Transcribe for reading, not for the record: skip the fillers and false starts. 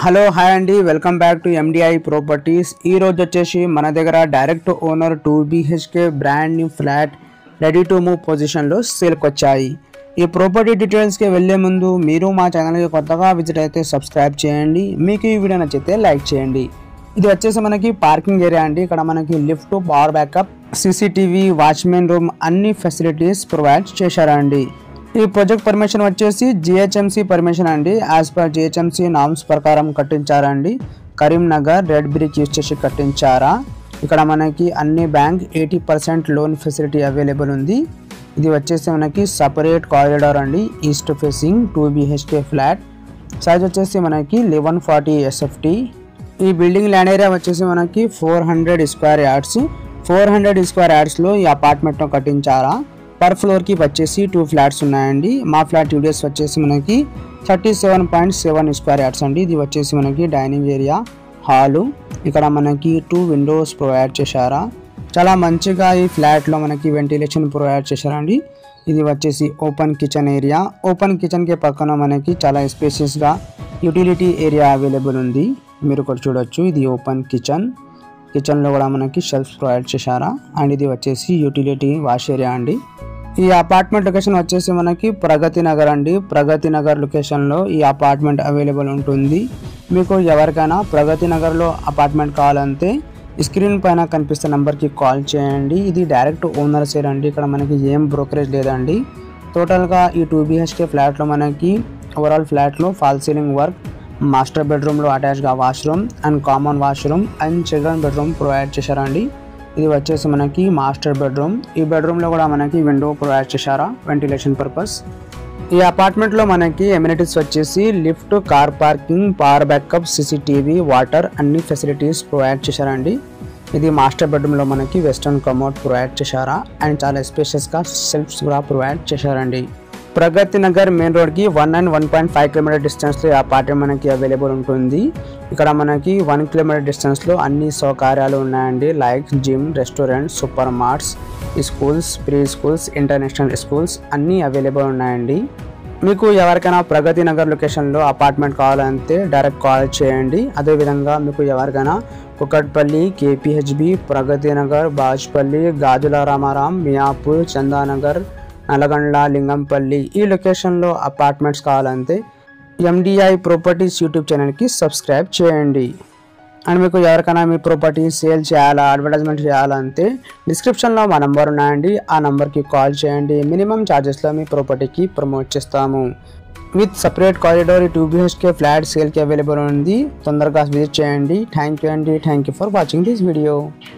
Hello hi అండి, welcome back to MDI properties. ఈ రోజు వచ్చేసి మన దగ్గర direct owner 2 BHK brand new flat ready to move పొజిషన్లో సేల్కి వచ్చాయి. ఈ ప్రాపర్టీ డీటెయిల్స్కి వెళ్ళే ముందు మీరు మా ఛానల్కి కొత్తగా విజిట్ అయితే సబ్స్క్రైబ్ చేయండి. మీకు ఈ వీడియో నచ్చితే లైక్ చేయండి. ఇది వచ్చేసి మనకి పార్కింగ్ ఏరియా అండి. ఇక్కడ మనకి lift, power backup, CCTV, watchman room అన్ని ఫెసిలిటీస్ ప్రొవైడ్ చేశారండి. ఈ ప్రాజెక్ట్ పర్మిషన్ వచ్చేసి GHMC పర్మిషన్ అండి. యాజ్ పర్ GHMC నామ్స్ ప్రకారం కట్టించారండి. కరీంనగర్ రెడ్ బ్రిక్ యూజ్ చేసి కట్టించారా. ఇక్కడ మనకి అన్ని బ్యాంక్ 80% లోన్ ఫెసిలిటీ అవైలబుల్ ఉంది. ఇది వచ్చేసి మనకి సపరేట్ కారిడార్ అండి. East facing 2 BHK flat. Size వచ్చేసి మనకి 1140 SFT. ఈ బిల్డింగ్ ల్యాండ్ ఏరియా వచ్చేసి మనకి 400 స్క్వేర్ యార్డ్స్. 400 స్క్వేర్ యార్డ్స్లో ఈ అపార్ట్మెంట్ను కట్టించారా. పర్ ఫ్లోర్కి వచ్చేసి 2 ఫ్లాట్స్ ఉన్నాయండి. మా ఫ్లాట్ యూడిఎస్ వచ్చేసి మనకి 37.7 స్క్వేర్ యార్డ్స్ అండి. ఇది వచ్చేసి మనకి డైనింగ్ ఏరియా, హాలు. ఇక్కడ మనకి 2 విండోస్ ప్రొవైడ్ చేశారా. చాలా మంచిగా ఈ ఫ్లాట్లో మనకి వెంటిలేషన్ ప్రొవైడ్ చేశారండి. ఇది వచ్చేసి ఓపెన్ కిచెన్ ఏరియా. ఓపెన్ కిచెన్కి పక్కన మనకి చాలా స్పేసియస్గా యూటిలిటీ ఏరియా అవైలబుల్ ఉంది. మీరు ఇక్కడ చూడొచ్చు. ఇది ఓపెన్ కిచెన్లో కూడా మనకి షెల్ఫ్స్ ప్రొవైడ్ చేశారా. అండ్ ఇది వచ్చేసి యూటిలిటీ వాష్ ఏరియా అండి. ఈ అపార్ట్మెంట్ లొకేషన్ వచ్చేసి మనకి ప్రగతి నగర్ అండి. ప్రగతి నగర్ లొకేషన్లో ఈ అపార్ట్మెంట్ అవైలబుల్ ఉంటుంది. మీకు ఎవరికైనా ప్రగతి నగర్లో అపార్ట్మెంట్ కావాలంటే స్క్రీన్ పైన కనిపిస్తున్న నెంబర్కి కాల్ చేయండి. ఇది డైరెక్ట్ ఓనర్ సేల్ అండి. ఇక్కడ మనకి ఏం బ్రోకరేజ్ లేదండి. టోటల్గా ఈ 2 BHK ఫ్లాట్లో మనకి ఓవరాల్ ఫ్లాట్లో ఫాల్ సీలింగ్ వర్క్, మాస్టర్ బెడ్రూమ్లో అటాచ్గా washroom and common washroom and children bedroom provide చేశారండి. ఇది వచ్చేసి మనకి మాస్టర్ బెడ్రూమ్. ఈ బెడ్రూమ్లో కూడా మనకి విండో ప్రొవైడ్ చేశారా వెంటిలేషన్ పర్పస్. ఈ అపార్ట్మెంట్లో మనకి ఎమ్యూనిటీస్ వచ్చేసి lift, car parking, power backup, CCTV, water అన్ని ఫెసిలిటీస్ ప్రొవైడ్ చేశారండి. ఇది మాస్టర్ బెడ్రూమ్లో మనకి వెస్టర్న్ కమోడ్ ప్రొవైడ్ చేశారా. అండ్ చాలా స్పేషియస్గా సెల్ఫ్స్ కూడా ప్రొవైడ్ చేశారండి. ప్రగతి నగర్ మెయిన్ రోడ్కి 1 and 1.5 కిలోమీటర్ డిస్టెన్స్లో ఈ అపార్ట్మెంట్ మనకి అవైలబుల్ ఉంటుంది. ఇక్కడ మనకి 1 కిలోమీటర్ డిస్టెన్స్లో అన్ని సౌకర్యాలు ఉన్నాయండి. Like gym, restaurant, super marts, schools, pre schools, international schools అన్నీ అవైలబుల్ ఉన్నాయండి. మీకు ఎవరికైనా ప్రగతి నగర్ లొకేషన్లో అపార్ట్మెంట్ కావాలంటే డైరెక్ట్ కాల్ చేయండి. అదేవిధంగా మీకు ఎవరికైనా కుకట్పల్లి, KPHB, ప్రగతి నగర్, బాజ్పల్లి, గాజుల రామారాం, మియాపూర్, చందానగర్, నల్గొండ, లింగంపల్లి ఈ లొకేషన్లో అపార్ట్మెంట్స్ కావాలంటే ఎండిఐ ప్రాపర్టీస్ యూట్యూబ్ ఛానల్కి సబ్స్క్రైబ్ చేయండి. అండ్ మీకు ఎవరికైనా మీ ప్రాపర్టీ సేల్ చేయాలా, అడ్వర్టైజ్మెంట్ చేయాలంటే డిస్క్రిప్షన్లో మా నెంబర్ ఉన్నాయండి. ఆ నెంబర్కి కాల్ చేయండి. మినిమం ఛార్జెస్లో మీ ప్రాపర్టీకి ప్రమోట్ చేస్తాము. With separate corridor 2 BHK flat సేల్కి అవైలబుల్ ఉంది. తొందరగా విజిట్ చేయండి. థ్యాంక్ యూ అండి. Thank you for watching this video.